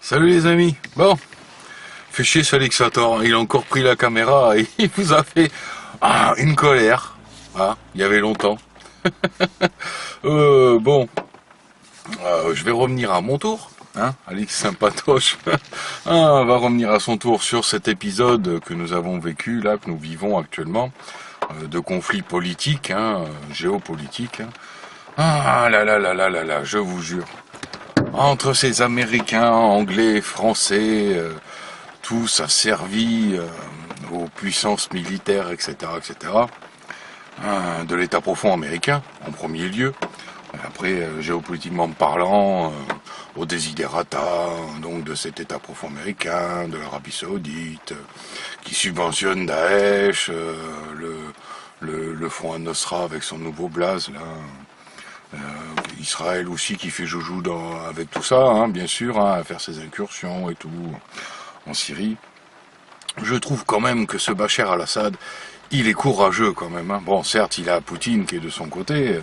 Salut les amis. Bon, fait chier ce Alexator, il a encore pris la caméra et il vous a fait une colère. Ah, il y avait longtemps. Bon, je vais revenir à mon tour. Hein, Alex Sympatoche va revenir à son tour sur cet épisode que nous avons vécu, là, que nous vivons actuellement, de conflits politiques, géopolitiques. Ah là là là là là là, je vous jure. Entre ces Américains, Anglais, Français, tous asservis aux puissances militaires, etc., etc., de l'État profond américain, en premier lieu. Après, géopolitiquement parlant, aux desiderata, donc de cet État profond américain, de l'Arabie Saoudite, qui subventionne Daesh, le Front Al-Nosra avec son nouveau blaze, là. Israël aussi qui fait joujou avec tout ça, bien sûr, à faire ses incursions et tout en Syrie. Je trouve quand même que ce Bachar al-Assad, il est courageux quand même. Bon, certes, il a Poutine qui est de son côté,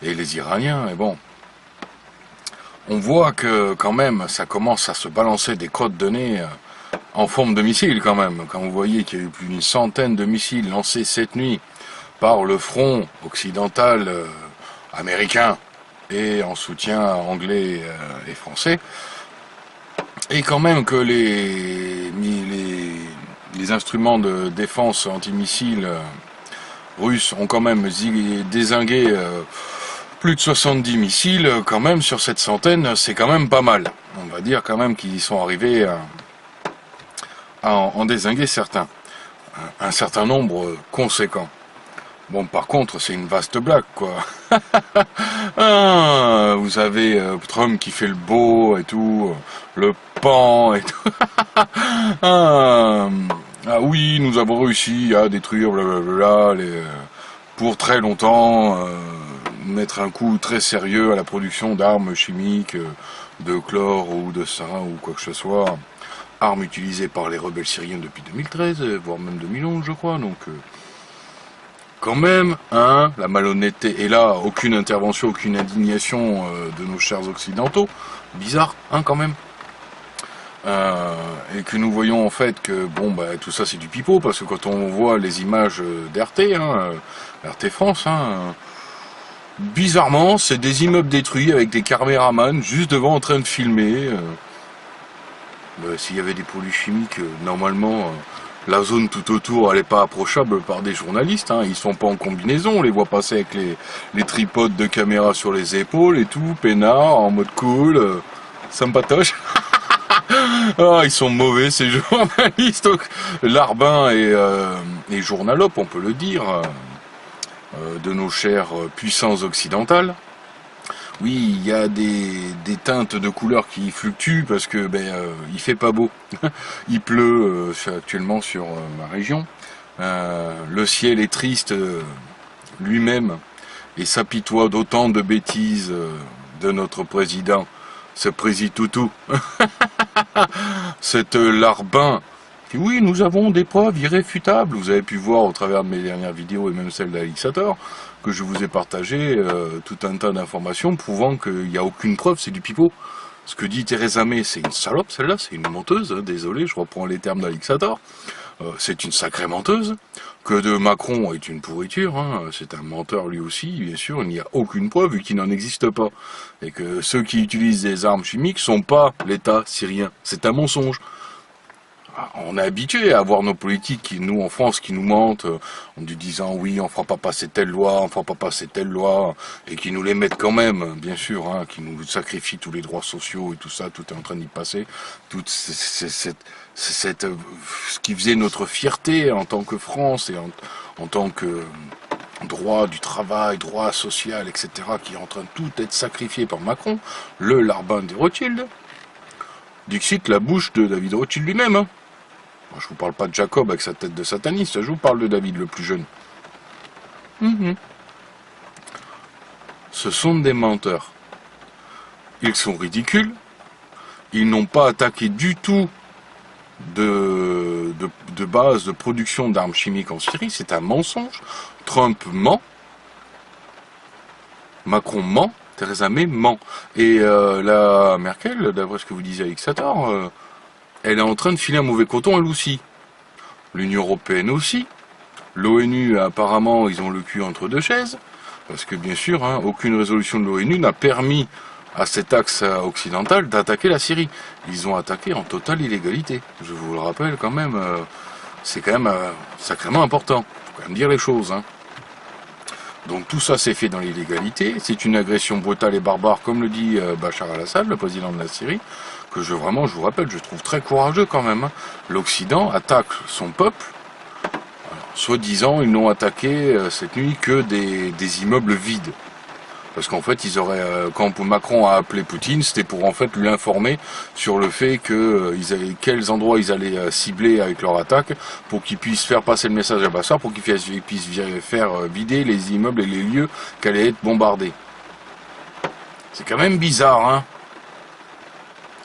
et les Iraniens, mais bon. On voit que quand même, ça commence à se balancer des crottes de nez en forme de missiles quand même. Quand vous voyez qu'il y a eu plus d'une centaine de missiles lancés cette nuit par le front occidental américain et en soutien anglais et français, et quand même que les instruments de défense antimissiles russes ont quand même dézingué plus de 70 missiles, quand même sur cette centaine, c'est quand même pas mal. On va dire quand même qu'ils sont arrivés à en dézinguer certains, un certain nombre conséquent. Bon, par contre, c'est une vaste blague, quoi. Vous avez Trump qui fait le beau et tout, le pan et tout. Oui, nous avons réussi à détruire, blablabla, pour très longtemps, mettre un coup très sérieux à la production d'armes chimiques, de chlore ou de sarin ou quoi que ce soit. Armes utilisées par les rebelles syriens depuis 2013, voire même 2011, je crois, donc... Quand même, la malhonnêteté, et là, aucune intervention, aucune indignation de nos chers occidentaux, bizarre, quand même. Et que nous voyons en fait que, bon, tout ça c'est du pipeau, parce que quand on voit les images d'RT, RT France, bizarrement, c'est des immeubles détruits avec des caméramans juste devant en train de filmer. S'il y avait des produits chimiques, normalement... la zone tout autour, elle n'est pas approchable par des journalistes, ils sont pas en combinaison, on les voit passer avec les tripodes de caméra sur les épaules et tout, peinard, en mode cool, sympatoche. Ils sont mauvais ces journalistes, larbin et journalope, on peut le dire, de nos chères puissances occidentales. Oui, il y a des teintes de couleurs qui fluctuent parce que il fait pas beau. Il pleut actuellement sur ma région. Le ciel est triste lui-même et s'apitoie d'autant de bêtises de notre président, ce président-toutou. Cet larbin. Oui, nous avons des preuves irréfutables. Vous avez pu voir au travers de mes dernières vidéos et même celle d'Alixator que je vous ai partagé tout un tas d'informations prouvant qu'il n'y a aucune preuve, c'est du pipeau. Ce que dit Theresa May, c'est une salope, celle-là, c'est une menteuse, désolé, je reprends les termes d'Alixator. C'est une sacrée menteuse. Que de Macron est une pourriture, c'est un menteur lui aussi, bien sûr, il n'y a aucune preuve vu qu'il n'en existe pas. Et que ceux qui utilisent des armes chimiques sont pas l'État syrien, c'est un mensonge. On est habitué à voir nos politiques, nous en France, qui nous mentent en nous disant oui, on fera pas passer telle loi, on fera pas passer telle loi, et qui nous les mettent quand même, bien sûr, qui nous sacrifient tous les droits sociaux et tout ça, tout est en train d'y passer. Ce qui faisait notre fierté en tant que France et en tant que droit du travail, droit social, etc., qui est en train de tout être sacrifié par Macron, le larbin des Rothschild. Dixit, la bouche de David Rothschild lui-même, Moi, je vous parle pas de Jacob avec sa tête de sataniste, je vous parle de David le plus jeune. Ce sont des menteurs. Ils sont ridicules. Ils n'ont pas attaqué du tout de base de production d'armes chimiques en Syrie. C'est un mensonge. Trump ment. Macron ment. Theresa May ment. Et la Merkel, d'après ce que vous disiez avec Sator, elle est en train de filer un mauvais coton, elle aussi. L'Union Européenne aussi. L'ONU, apparemment, ils ont le cul entre deux chaises. Parce que bien sûr, hein, aucune résolution de l'ONU n'a permis à cet axe occidental d'attaquer la Syrie. Ils ont attaqué en totale illégalité. Je vous le rappelle quand même, c'est quand même sacrément important. Il faut quand même dire les choses. Hein. Donc tout ça s'est fait dans l'illégalité. C'est une agression brutale et barbare, comme le dit Bachar al-Assad, le président de la Syrie, que je vous rappelle, je trouve très courageux quand même. Hein. L'Occident attaque son peuple. Soi-disant, ils n'ont attaqué cette nuit que des immeubles vides. Parce qu'en fait, ils auraient, quand Macron a appelé Poutine, c'était pour en fait lui informer sur le fait que quels endroits ils allaient cibler avec leur attaque, pour qu'ils puissent faire passer le message à Bachar, pour qu'ils puissent faire vider les immeubles et les lieux qui allaient être bombardés. C'est quand même bizarre, hein.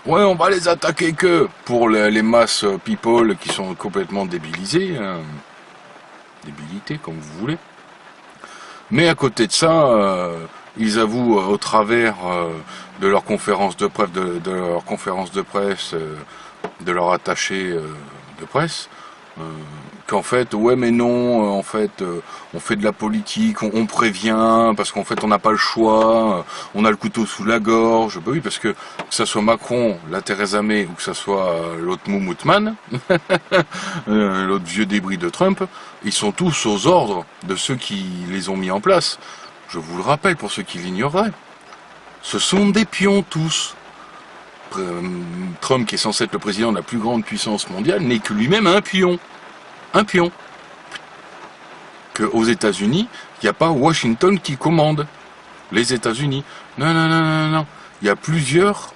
Ouais, on va les attaquer que pour les masses people qui sont complètement débilisées. Hein. Débilité, comme vous voulez. Mais à côté de ça, ils avouent au travers de leur conférence de presse, de leur attaché de presse, qu'en fait, ouais mais non, en fait, on fait de la politique, on prévient, parce qu'en fait on n'a pas le choix, on a le couteau sous la gorge. Bah oui, parce que ça soit Macron, la Theresa May, ou que ça soit l'autre Moumoutman, l'autre vieux débris de Trump, ils sont tous aux ordres de ceux qui les ont mis en place. Je vous le rappelle pour ceux qui l'ignoreraient. Ce sont des pions tous. Trump, qui est censé être le président de la plus grande puissance mondiale, n'est que lui-même un pion. Un pion. Qu'aux États-Unis, il n'y a pas Washington qui commande. Les États-Unis. Non, non, non, non, non. Il y a plusieurs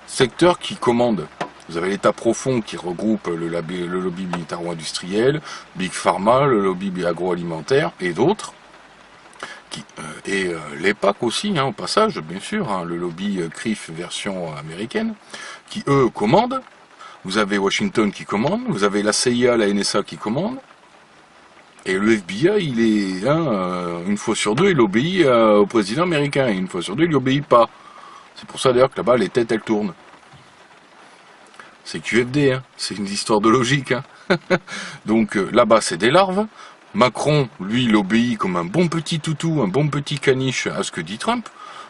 secteurs qui commandent. Vous avez l'État profond qui regroupe le lobby militaro-industriel, Big Pharma, le lobby agroalimentaire et d'autres. L'EPAC aussi, hein, au passage, bien sûr, hein, le lobby CRIF version américaine, qui eux commandent. Vous avez Washington qui commande, vous avez la CIA, la NSA qui commande, et le FBI, il est, une fois sur deux, il obéit au président américain, et une fois sur deux, il n'y obéit pas. C'est pour ça d'ailleurs que là-bas, les têtes, elles tournent. C'est QFD, hein, c'est une histoire de logique. Hein. Donc là-bas, c'est des larves. Macron, lui, il obéit comme un bon petit toutou, un bon petit caniche à ce que dit Trump.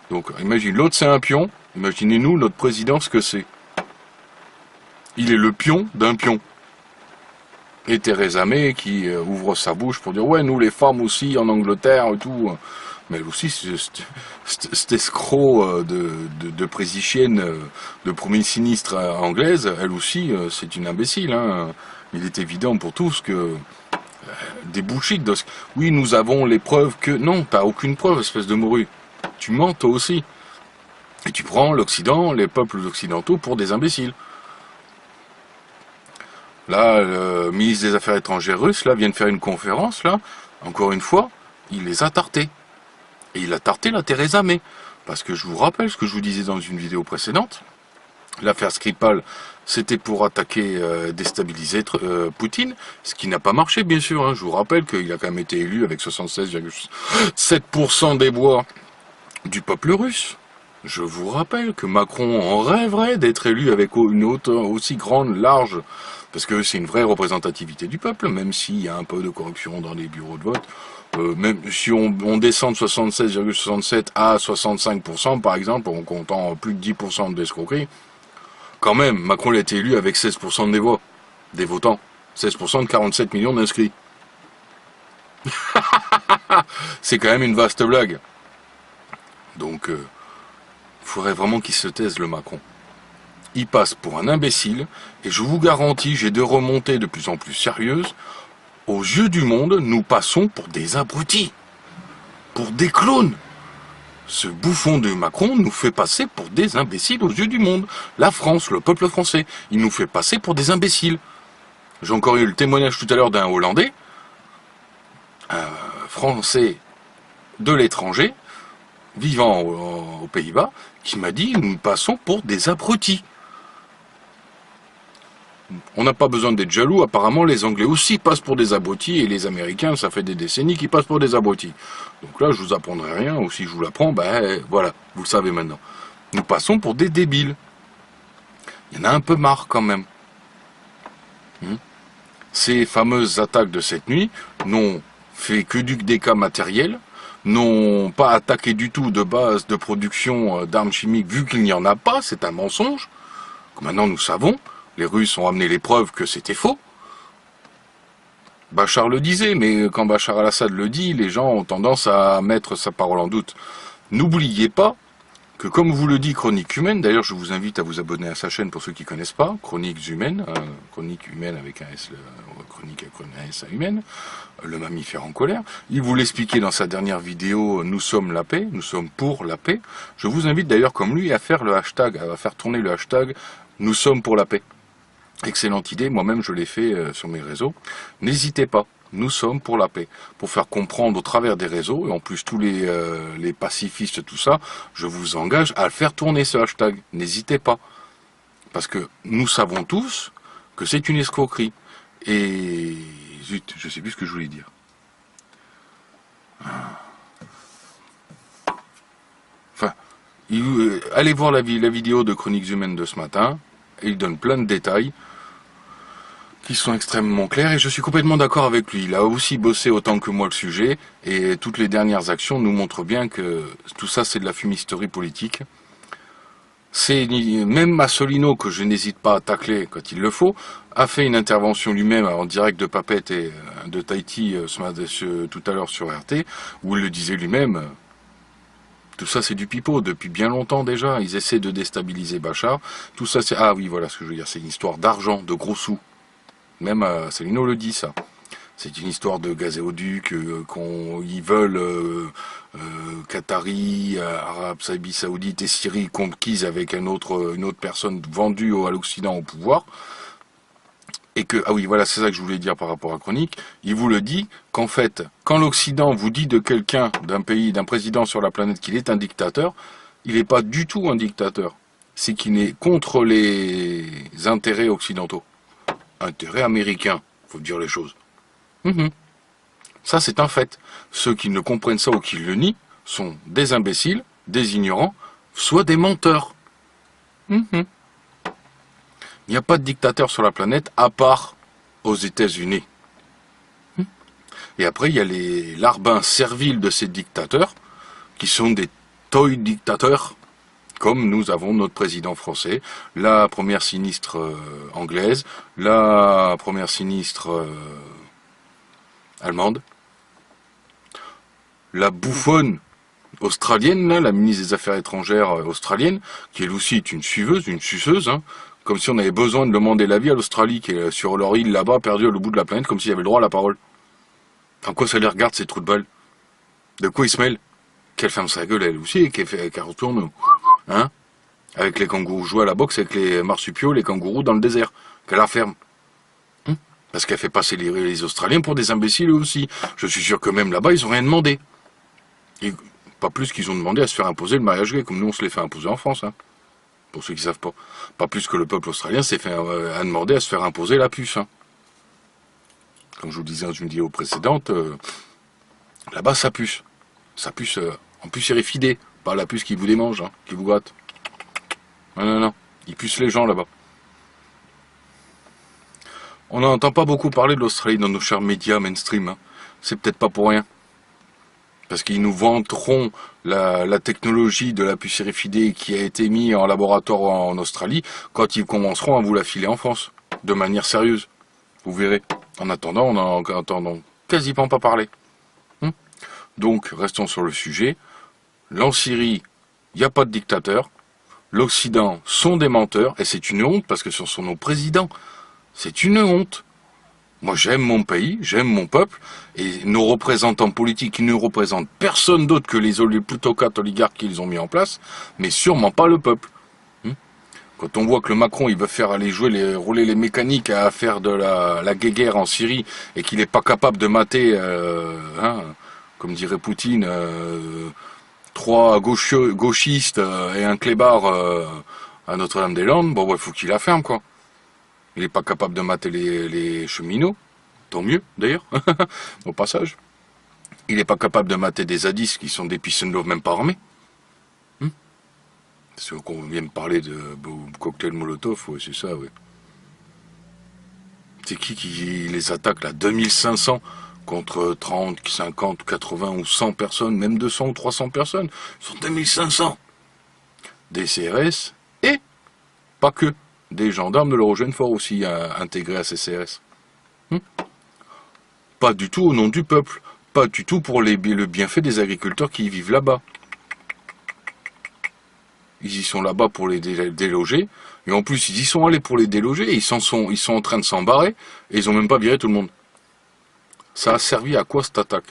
Donc, imagine, l'autre c'est un pion. Imaginez-nous, notre président, ce que c'est. Il est le pion d'un pion. Et Theresa May qui ouvre sa bouche pour dire « Ouais, nous les femmes aussi, en Angleterre et tout. » Mais elle aussi, cet escroc de présichienne, de premier sinistre anglaise, elle aussi, c'est une imbécile. Hein. Il est évident pour tous que... des bullshit. Oui, nous avons les preuves que... Non, t'as aucune preuve, espèce de morue. Tu mens toi aussi. Et tu prends l'Occident, les peuples occidentaux pour des imbéciles. Là, le ministre des Affaires étrangères russe, là, vient de faire une conférence, là. Encore une fois, il les a tartés. Et il a tarté la Theresa May. Parce que je vous rappelle ce que je vous disais dans une vidéo précédente. L'affaire Skripal, c'était pour attaquer, déstabiliser Poutine, ce qui n'a pas marché, bien sûr. Hein. Je vous rappelle qu'il a quand même été élu avec 76,7% des voix du peuple russe. Je vous rappelle que Macron en rêverait d'être élu avec une aussi grande, large, parce que c'est une vraie représentativité du peuple, même s'il y a un peu de corruption dans les bureaux de vote. Même si on descend de 76,67 à 65%, par exemple, en comptant plus de 10% d'escroquerie, quand même, Macron a été élu avec 16% des voix, des votants. 16% de 47 millions d'inscrits. C'est quand même une vaste blague. Donc, il faudrait vraiment qu'il se taise, le Macron. Il passe pour un imbécile, et je vous garantis, j'ai des remontées de plus en plus sérieuses. Aux yeux du monde, nous passons pour des abrutis, pour des clones. Ce bouffon de Macron nous fait passer pour des imbéciles aux yeux du monde. La France, le peuple français, il nous fait passer pour des imbéciles. J'ai encore eu le témoignage tout à l'heure d'un Hollandais, un Français de l'étranger, vivant aux Pays-Bas, qui m'a dit « Nous passons pour des abrutis ». On n'a pas besoin d'être jaloux, apparemment les Anglais aussi passent pour des abrutis, et les Américains, ça fait des décennies qu'ils passent pour des abrutis. Donc là, je vous apprendrai rien, ou si je vous l'apprends, ben voilà, vous le savez maintenant. Nous passons pour des débiles. Il y en a un peu marre quand même. Ces fameuses attaques de cette nuit n'ont fait que du dégât matériel, n'ont pas attaqué du tout de base de production d'armes chimiques, vu qu'il n'y en a pas, c'est un mensonge. Maintenant nous savons, les Russes ont amené les preuves que c'était faux. Bachar le disait, mais quand Bachar al-Assad le dit, les gens ont tendance à mettre sa parole en doute. N'oubliez pas que, comme vous le dit Chroniques Humaines, d'ailleurs je vous invite à vous abonner à sa chaîne pour ceux qui ne connaissent pas, Chroniques Humaines, Chroniques Humaines avec un S, Chronique avec un S à humaine, le mammifère en colère, il vous l'expliquait dans sa dernière vidéo, nous sommes la paix, nous sommes pour la paix. Je vous invite d'ailleurs comme lui à faire le hashtag, à faire tourner le hashtag, nous sommes pour la paix. Excellente idée, moi-même je l'ai fait sur mes réseaux. N'hésitez pas, nous sommes pour la paix. Pour faire comprendre au travers des réseaux, et en plus tous les pacifistes, tout ça, je vous engage à faire tourner ce hashtag. N'hésitez pas. Parce que nous savons tous que c'est une escroquerie. Et zut, je sais plus ce que je voulais dire. Enfin, allez voir la vidéo de Chroniques Humaines de ce matin, et il donne plein de détails qui sont extrêmement clairs, et je suis complètement d'accord avec lui. Il a aussi bossé autant que moi le sujet, et toutes les dernières actions nous montrent bien que tout ça c'est de la fumisterie politique. C'est même Massolino, que je n'hésite pas à tacler quand il le faut, a fait une intervention lui-même en direct de Papette et de Tahiti tout à l'heure sur RT, où il le disait lui-même. Tout ça c'est du pipeau, depuis bien longtemps déjà, ils essaient de déstabiliser Bachar. Tout ça c'est... Ah oui, voilà ce que je veux dire, c'est une histoire d'argent, de gros sous. Même Céline le dit ça. C'est une histoire de gazéoduc, qu'ils veulent Qatari, Arabie Saoudite et Syrie conquises avec une autre personne vendue à l'Occident au pouvoir. Et que, ah oui, voilà, c'est ça que je voulais dire par rapport à Chronique. Il vous le dit qu'en fait, quand l'Occident vous dit de quelqu'un, d'un pays, d'un président sur la planète qu'il est un dictateur, il n'est pas du tout un dictateur. C'est qu'il est contre les intérêts occidentaux. Intérêts américains, faut dire les choses. Ça, c'est un fait. Ceux qui ne comprennent ça ou qui le nient sont des imbéciles, des ignorants, soit des menteurs. Il n'y a pas de dictateur sur la planète à part aux États-Unis. Et après, il y a larbins serviles de ces dictateurs qui sont des toy dictateurs, comme nous avons notre président français, la première ministre anglaise, la première ministre allemande, la bouffonne australienne, là, la ministre des Affaires étrangères australienne, qui elle aussi est une suiveuse, une suceuse, hein, comme si on avait besoin de demander l'avis à l'Australie, qui est sur leur île là-bas, perdue à l'autre bout de la planète, comme s'il y avait le droit à la parole. En quoi ça les regarde, ces trous de balle? De quoi ils se mêlent? Qu'elle ferme sa gueule, elle aussi, et qu'elle retourne, hein, avec les kangourous, jouer à la boxe avec les marsupiaux, les kangourous dans le désert, qu'elle la ferme. Parce qu'elle fait passer les Australiens pour des imbéciles eux aussi. Je suis sûr que même là-bas, ils n'ont rien demandé. Et pas plus qu'ils ont demandé à se faire imposer le mariage gay, comme nous on se les fait imposer en France, hein, pour ceux qui ne savent pas. Pas plus que le peuple australien s'est fait demander à se faire imposer la puce. Hein. Comme je vous le disais dans une vidéo précédente, là-bas ça puce. Ça puce en pucérifidé, pas la puce qui vous démange, hein, qui vous gratte. Non, non, non. Ils pucent les gens là-bas. On n'entend pas beaucoup parler de l'Australie dans nos chers médias mainstream. Hein. C'est peut-être pas pour rien. Parce qu'ils nous vanteront la technologie de la pucérifidée qui a été mise en laboratoire en Australie quand ils commenceront à vous la filer en France. De manière sérieuse. Vous verrez. En attendant, on n'en entend quasiment pas parler. Donc, restons sur le sujet. En Syrie, il n'y a pas de dictateur. L'Occident sont des menteurs. Et c'est une honte parce que ce sont nos présidents. C'est une honte. Moi, j'aime mon pays, j'aime mon peuple, et nos représentants politiques, qui ne représentent personne d'autre que les plutocrates oligarques qu'ils ont mis en place, mais sûrement pas le peuple. Quand on voit que le Macron, il veut faire aller rouler les mécaniques à faire de la guéguerre en Syrie, et qu'il n'est pas capable de mater, comme dirait Poutine, 3 gauchistes et un clébard à Notre-Dame-des-Landes, bon, il faut qu'il la ferme, quoi. Il n'est pas capable de mater les cheminots. Tant mieux, d'ailleurs, au passage. Il n'est pas capable de mater des zadistes qui sont des peace and love, même pas armés. C'est qu'on vient de parler de cocktail Molotov, ouais, c'est ça, ouais. C'est qui les attaque, là? 2500 contre 30, 50, 80 ou 100 personnes, même 200 ou 300 personnes. Ce sont 2500. Des CRS et, pas que, des gendarmes de l'Euro-Genfort aussi intégrés à ces CRS. Pas du tout au nom du peuple. Pas du tout pour le bienfait des agriculteurs qui y vivent là-bas. Ils y sont là-bas pour les déloger. Et en plus, ils y sont allés pour les déloger. Et ils sont en train de s'en barrer. Et ils n'ont même pas viré tout le monde. Ça a servi à quoi cette attaque?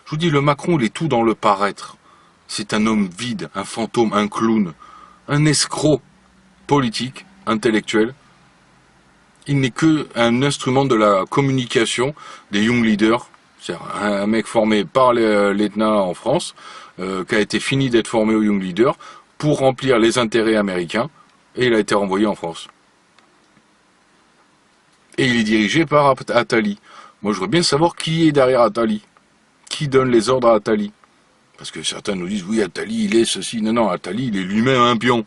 Je vous dis, le Macron, il est tout dans le paraître. C'est un homme vide, un fantôme, un clown, un escroc politique, intellectuel. Il n'est que un instrument de la communication des Young Leaders. C'est un mec formé par l'ETNA en France, qui a été fini d'être formé au Young Leaders, pour remplir les intérêts américains, et il a été renvoyé en France. Et il est dirigé par Attali. Moi, je voudrais bien savoir qui est derrière Attali. Qui donne les ordres à Attali. Parce que certains nous disent, oui, Attali, il est ceci. Non, non, Attali, il est lui-même un pion.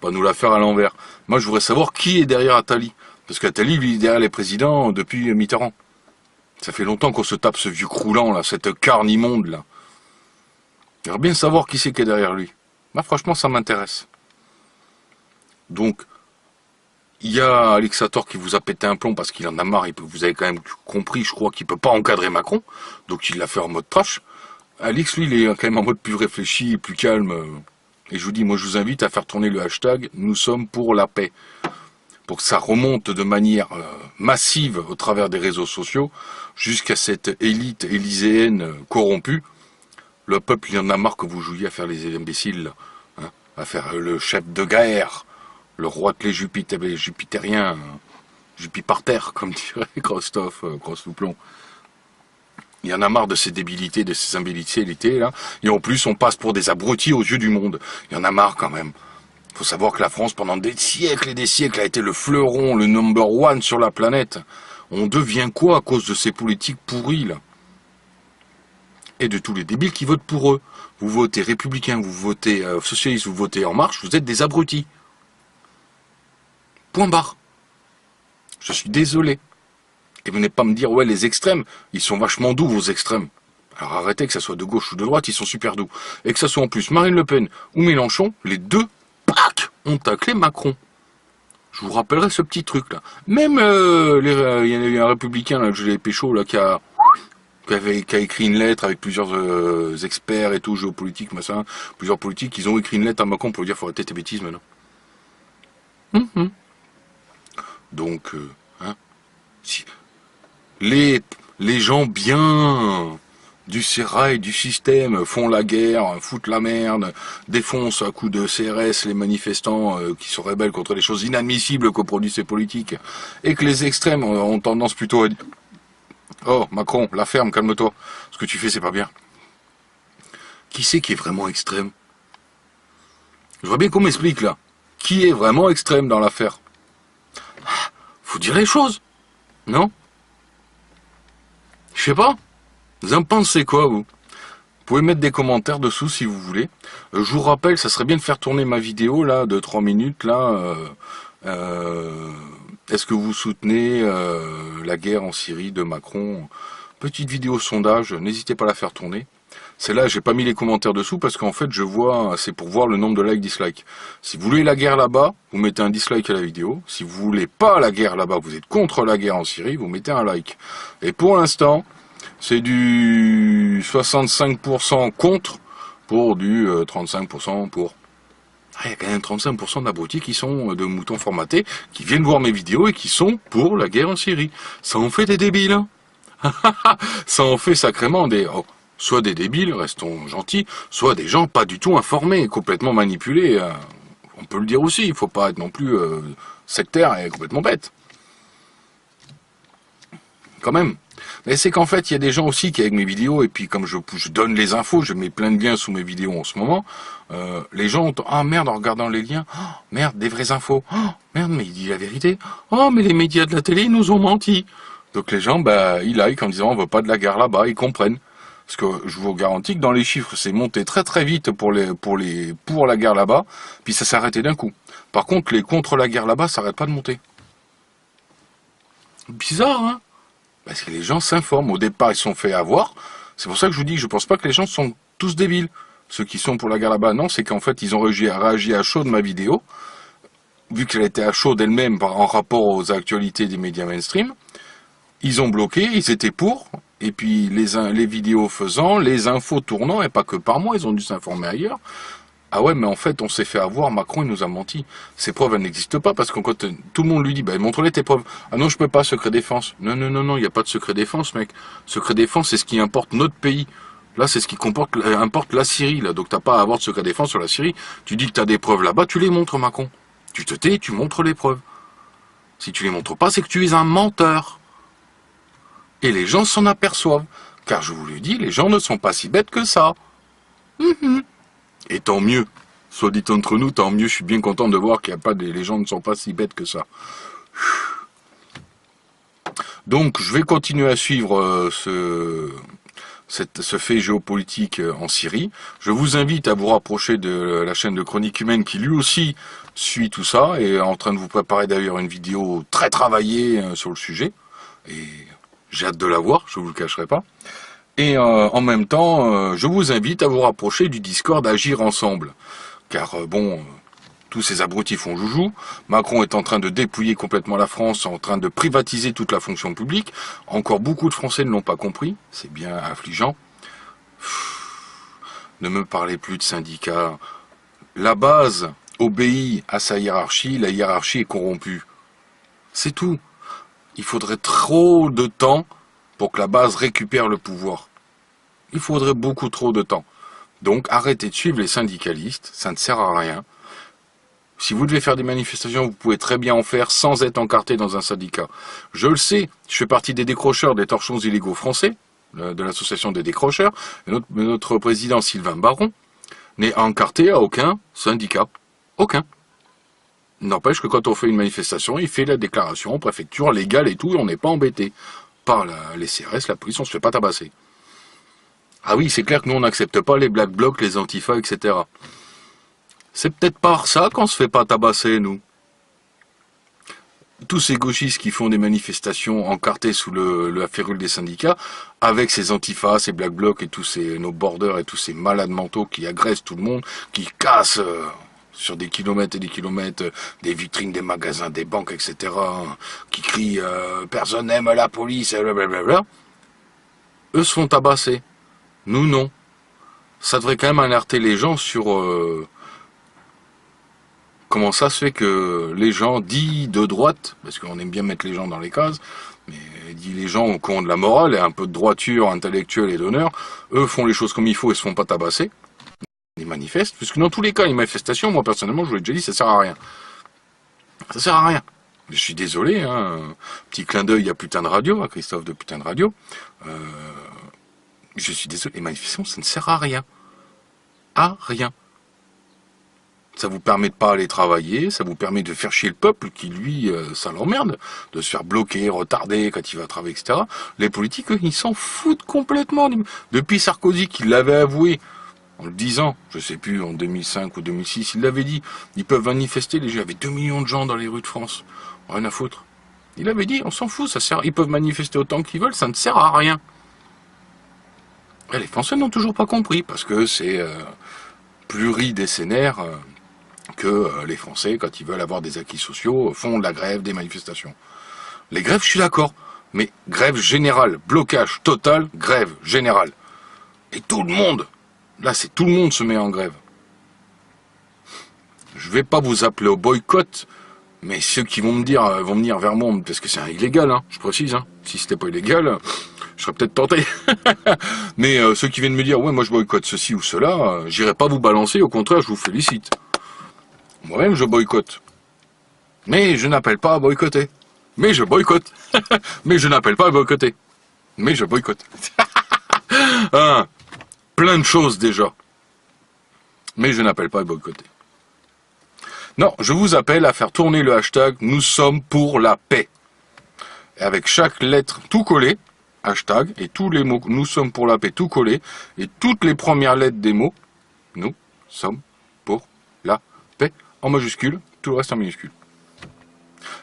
Pas nous la faire à l'envers. Moi, je voudrais savoir qui est derrière Attali. Parce qu'Attali, lui, est derrière les présidents depuis Mitterrand. Ça fait longtemps qu'on se tape ce vieux croulant, là, cette carne immonde, là. J'aimerais bien savoir qui c'est qui est derrière lui. Moi, franchement, ça m'intéresse. Donc, il y a Alexator qui vous a pété un plomb parce qu'il en a marre. Vous avez quand même compris, je crois, qu'il ne peut pas encadrer Macron. Donc, il l'a fait en mode trash. Alix, lui, il est quand même en mode plus réfléchi, plus calme. Et je vous dis, moi, je vous invite à faire tourner le hashtag « Nous sommes pour la paix ». Pour que ça remonte de manière massive au travers des réseaux sociaux jusqu'à cette élite élyséenne corrompue. Le peuple, il en a marre que vous jouiez à faire les imbéciles, hein, à faire le chef de guerre, le roi de les jupitériens, Jupiparterre, comme dirait Christophe Cross-Louplon. Il y en a marre de ces débilités, de ces imbécilités, là. Et en plus, on passe pour des abrutis aux yeux du monde. Il y en a marre quand même. Il faut savoir que la France, pendant des siècles et des siècles, a été le fleuron, le number one sur la planète. On devient quoi à cause de ces politiques pourries, là? Et de tous les débiles qui votent pour eux. Vous votez républicain, vous votez socialiste, vous votez En Marche, vous êtes des abrutis. Point barre. Je suis désolé. Et venez pas me dire, ouais, les extrêmes, ils sont vachement doux, vos extrêmes. Alors arrêtez, que ça soit de gauche ou de droite, ils sont super doux. Et que ça soit en plus Marine Le Pen ou Mélenchon, les deux, pac, ont taclé Macron. Je vous rappellerai ce petit truc-là. Même, il y a eu un républicain, là, Jules Péchaud, là, qui a écrit une lettre avec plusieurs experts et tout, géopolitique, machin, plusieurs politiques, ils ont écrit une lettre à Macron pour lui dire, faut arrêter tes bêtises maintenant. Donc, hein, si les gens bien du sérail, du système, font la guerre, foutent la merde, défoncent à coups de CRS les manifestants qui se rebellent contre les choses inadmissibles que produisent ces politiques, et que les extrêmes ont tendance plutôt à dire « Oh, Macron, la ferme, calme-toi, ce que tu fais, c'est pas bien. » Qui c'est qui est vraiment extrême? Je vois bien qu'on m'explique, là. Qui est vraiment extrême dans l'affaire? Faut dire les choses, non? Je sais pas. Vous en pensez quoi, vous? Vous pouvez mettre des commentaires dessous si vous voulez. Je vous rappelle, ça serait bien de faire tourner ma vidéo, là, de 3 minutes, là. Est-ce que vous soutenez la guerre en Syrie de Macron? Petite vidéo sondage, n'hésitez pas à la faire tourner. Celle-là, j'ai pas mis les commentaires dessous parce qu'en fait, je vois, c'est pour voir le nombre de likes, dislikes. Si vous voulez la guerre là-bas, vous mettez un dislike à la vidéo. Si vous voulez pas la guerre là-bas, vous êtes contre la guerre en Syrie, vous mettez un like. Et pour l'instant, c'est du 65% contre pour du 35% pour. Ah, il y a quand même 35% d'abrutis qui sont de moutons formatés, qui viennent voir mes vidéos et qui sont pour la guerre en Syrie. Ça en fait des débiles, hein. Ça en fait sacrément des... Oh, soit des débiles, restons gentils, soit des gens pas du tout informés, complètement manipulés. On peut le dire aussi, il faut pas être non plus sectaire et complètement bête. Quand même. Mais c'est qu'en fait, il y a des gens aussi qui, avec mes vidéos, et puis comme je donne les infos, je mets plein de liens sous mes vidéos en ce moment, les gens ont, ah merde, en regardant les liens, oh, merde, des vraies infos, oh, merde, mais il dit la vérité, oh, mais les médias de la télé nous ont menti. Donc les gens, bah, ils like en disant, on veut pas de la guerre là-bas, ils comprennent. Parce que je vous garantis que dans les chiffres, c'est monté très très vite pour la guerre là-bas, puis ça s'est arrêté d'un coup. Par contre, les contre la guerre là-bas, ça n'arrête pas de monter. Bizarre, hein? Parce que les gens s'informent. Au départ, ils se sont fait avoir. C'est pour ça que je vous dis que je pense pas que les gens sont tous débiles. Ceux qui sont pour la guerre là-bas, non, c'est qu'en fait, ils ont réagi à chaud de ma vidéo, vu qu'elle était à chaud d'elle-même en rapport aux actualités des médias mainstream. Ils ont bloqué, ils étaient pour, et puis les vidéos faisant, les infos tournant, et pas que par moi, ils ont dû s'informer ailleurs. Ah ouais, mais en fait, on s'est fait avoir, Macron, il nous a menti. Ces preuves, elles n'existent pas, parce que quand tout le monde lui dit, bah, montre-les tes preuves. Ah non, je peux pas, secret défense. Non, non, non, non, il n'y a pas de secret défense, mec. Secret défense, c'est ce qui importe notre pays. Là, c'est ce qui importe la Syrie, là. Donc, t'as pas à avoir de secret défense sur la Syrie. Tu dis que t'as des preuves là-bas, tu les montres, Macron. Tu te tais, tu montres les preuves. Si tu les montres pas, c'est que tu es un menteur. Et les gens s'en aperçoivent. Car je vous le dis, les gens ne sont pas si bêtes que ça. Et tant mieux. Soit dit entre nous, tant mieux. Je suis bien content de voir qu'il n'y a pas les gens ne sont pas si bêtes que ça. Donc, je vais continuer à suivre ce fait géopolitique en Syrie. Je vous invite à vous rapprocher de la chaîne de Chronique Humaine qui lui aussi suit tout ça et est en train de vous préparer d'ailleurs une vidéo très travaillée sur le sujet. Et j'ai hâte de la voir, je ne vous le cacherai pas. Et en même temps, je vous invite à vous rapprocher du Discord Agir Ensemble. Car tous ces abrutis font joujou. Macron est en train de dépouiller complètement la France, en train de privatiser toute la fonction publique. Encore beaucoup de Français ne l'ont pas compris. C'est bien affligeant. Ne me parlez plus de syndicats. La base obéit à sa hiérarchie. La hiérarchie est corrompue. C'est tout. Il faudrait trop de temps pour que la base récupère le pouvoir. Il faudrait beaucoup trop de temps. Donc arrêtez de suivre les syndicalistes, ça ne sert à rien. Si vous devez faire des manifestations, vous pouvez très bien en faire sans être encarté dans un syndicat. Je le sais, je fais partie des décrocheurs des torchons illégaux français, de l'association des décrocheurs, et notre président Sylvain Baron n'est encarté à aucun syndicat. Aucun. N'empêche que quand on fait une manifestation, il fait la déclaration en préfecture, légale et tout, et on n'est pas embêté. Par les CRS, la police, on se fait pas tabasser. Ah oui, c'est clair que nous, on n'accepte pas les black blocs, les antifas, etc. C'est peut-être par ça qu'on se fait pas tabasser, nous. Tous ces gauchistes qui font des manifestations encartées sous la férule des syndicats, avec ces antifas, ces black blocs et tous nos borders et tous ces malades mentaux qui agressent tout le monde, qui cassent sur des kilomètres et des kilomètres des vitrines des magasins, des banques, etc., qui crient personne n'aime la police, blablabla. Eux se font tabasser. Nous, non. Ça devrait quand même alerter les gens sur comment ça se fait que les gens dits de droite, parce qu'on aime bien mettre les gens dans les cases, mais dit les gens qui ont de la morale et un peu de droiture intellectuelle et d'honneur, eux font les choses comme il faut et se font pas tabasser. Ils manifestent, puisque dans tous les cas, les manifestations, moi personnellement, je vous l'ai déjà dit, ça sert à rien. Ça sert à rien. Je suis désolé, hein, petit clin d'œil à Putain de Radio, à Christophe de Putain de Radio. Je suis désolé, les manifestations, ça ne sert à rien. À rien. Ça vous permet de pas aller travailler, ça vous permet de faire chier le peuple qui, lui, ça l'emmerde, de se faire bloquer, retarder quand il va travailler, etc. Les politiques, eux, ils s'en foutent complètement. Depuis Sarkozy, qui l'avait avoué, en le disant, je sais plus, en 2005 ou 2006, il l'avait dit, ils peuvent manifester, il y avait 2 millions de gens dans les rues de France. Rien à foutre. Il avait dit, on s'en fout, ça sert, ils peuvent manifester autant qu'ils veulent, ça ne sert à rien. Et les Français n'ont toujours pas compris, parce que c'est pluridécennaire que les Français, quand ils veulent avoir des acquis sociaux, font de la grève, des manifestations. Les grèves, je suis d'accord, mais grève générale, blocage total, grève générale. Et tout le monde, là c'est tout le monde se met en grève. Je vais pas vous appeler au boycott, mais ceux qui vont me dire, vont venir vers moi, parce que c'est illégal, hein, je précise, hein. Si c'était pas illégal, je serais peut-être tenté. Mais ceux qui viennent me dire, ouais, moi je boycotte ceci ou cela, j'irai pas vous balancer, au contraire, je vous félicite. Moi-même, je boycotte. Mais je n'appelle pas à boycotter. Mais je boycotte. Mais je n'appelle pas à boycotter. Mais je boycotte. Plein de choses déjà. Mais je n'appelle pas à boycotter. Non, je vous appelle à faire tourner le hashtag « Nous sommes pour la paix ». Avec chaque lettre tout collé, hashtag, et tous les mots « Nous sommes pour la paix » tout collé, et toutes les premières lettres des mots « Nous sommes pour la paix » en majuscule, tout le reste en minuscule.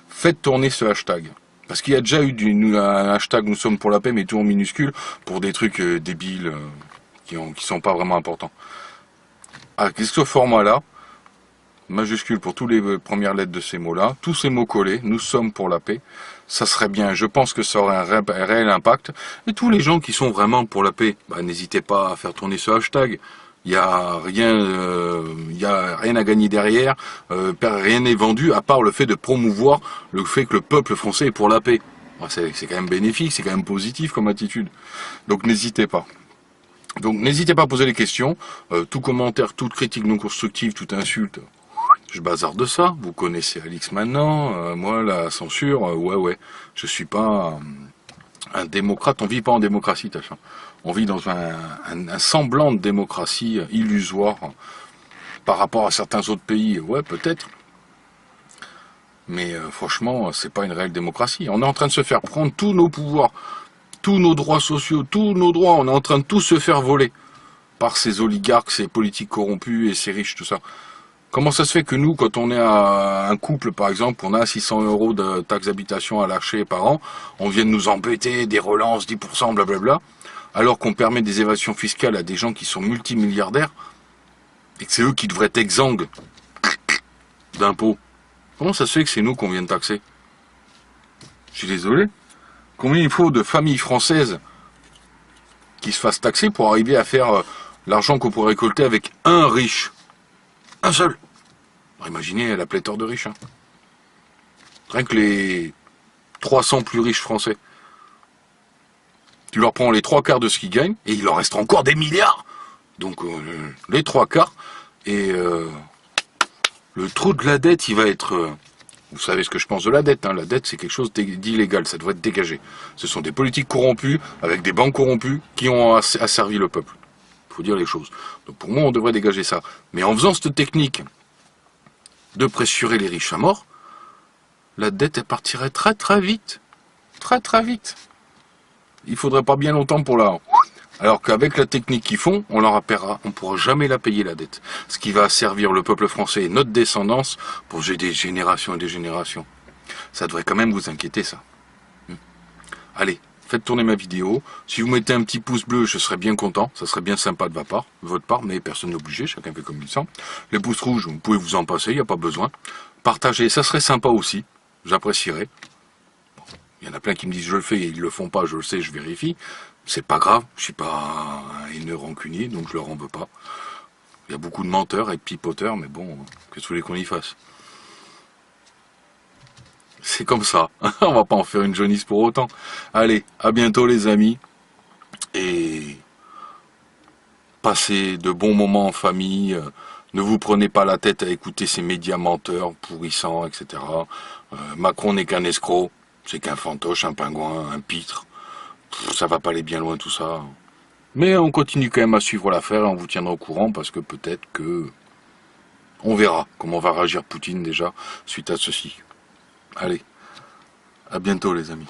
Faites tourner ce hashtag. Parce qu'il y a déjà eu un hashtag « Nous sommes pour la paix » mais tout en minuscule, pour des trucs débiles qui sont pas vraiment importants. Avec ce format-là, majuscule pour toutes les premières lettres de ces mots-là, tous ces mots collés, nous sommes pour la paix, ça serait bien, je pense que ça aurait un réel impact, et tous les gens qui sont vraiment pour la paix, n'hésitez pas à faire tourner ce hashtag, il n'y a rien à gagner derrière, rien n'est vendu, à part le fait de promouvoir le fait que le peuple français est pour la paix. C'est quand même bénéfique, c'est quand même positif comme attitude, donc n'hésitez pas. Donc n'hésitez pas à poser des questions, tout commentaire, toute critique non constructive, toute insulte, je bazarde de ça, vous connaissez Alix maintenant, moi la censure, ouais, je suis pas un démocrate, on vit pas en démocratie, Tacha. On vit dans un semblant de démocratie illusoire par rapport à certains autres pays, ouais peut-être, mais franchement c'est pas une réelle démocratie. On est en train de se faire prendre tous nos pouvoirs, tous nos droits sociaux, tous nos droits, on est en train de tout se faire voler par ces oligarques, ces politiques corrompus et ces riches, tout ça. Comment ça se fait que nous, quand on est un couple, par exemple, on a 600 € de taxes d'habitation à lâcher par an, on vient de nous embêter, des relances, 10%, blablabla, alors qu'on permet des évasions fiscales à des gens qui sont multimilliardaires, et que c'est eux qui devraient être exsangues d'impôts. Comment ça se fait que c'est nous qu'on vient de taxer? Je suis désolé. Combien il faut de familles françaises qui se fassent taxer pour arriver à faire l'argent qu'on pourrait récolter avec un riche? Un seul. Alors imaginez la pléthore de riches. Rien que les 300 plus riches français. Tu leur prends les 3/4 de ce qu'ils gagnent, et il leur reste encore des milliards. Donc les 3/4, et le trou de la dette, il va être... vous savez ce que je pense de la dette, la dette c'est quelque chose d'illégal, ça doit être dégagé. Ce sont des politiques corrompues, avec des banques corrompues, qui ont asservi le peuple. Il faut dire les choses. Donc pour moi, on devrait dégager ça. Mais en faisant cette technique de pressurer les riches à mort, la dette, elle partirait très très vite. Très très vite. Il faudrait pas bien longtemps pour la... Alors qu'avec la technique qu'ils font, on leur paiera. On ne pourra jamais la payer, la dette. Ce qui va servir le peuple français et notre descendance pour des générations et des générations. Ça devrait quand même vous inquiéter, ça. Allez. Faites tourner ma vidéo. Si vous mettez un petit pouce bleu, je serais bien content. Ça serait bien sympa de votre part, mais personne n'est obligé, chacun fait comme il sent. Les pouces rouges, vous pouvez vous en passer, il n'y a pas besoin. Partagez, ça serait sympa aussi. J'apprécierais. Bon, il y en a plein qui me disent je le fais et ils le font pas, je le sais, je vérifie. C'est pas grave, je suis pas un haineux rancunier, donc je leur en veux pas. Il y a beaucoup de menteurs et de pipoteurs, mais bon, qu'est-ce que vous voulez qu'on y fasse? C'est comme ça, on va pas en faire une jaunisse pour autant. Allez, à bientôt les amis, et passez de bons moments en famille, ne vous prenez pas la tête à écouter ces médias menteurs, pourrissants, etc. Macron n'est qu'un escroc, c'est qu'un fantoche, un pingouin, un pitre, ça va pas aller bien loin tout ça. Mais on continue quand même à suivre l'affaire et on vous tiendra au courant parce que peut-être que... on verra comment va réagir Poutine déjà suite à ceci. Allez, à bientôt les amis.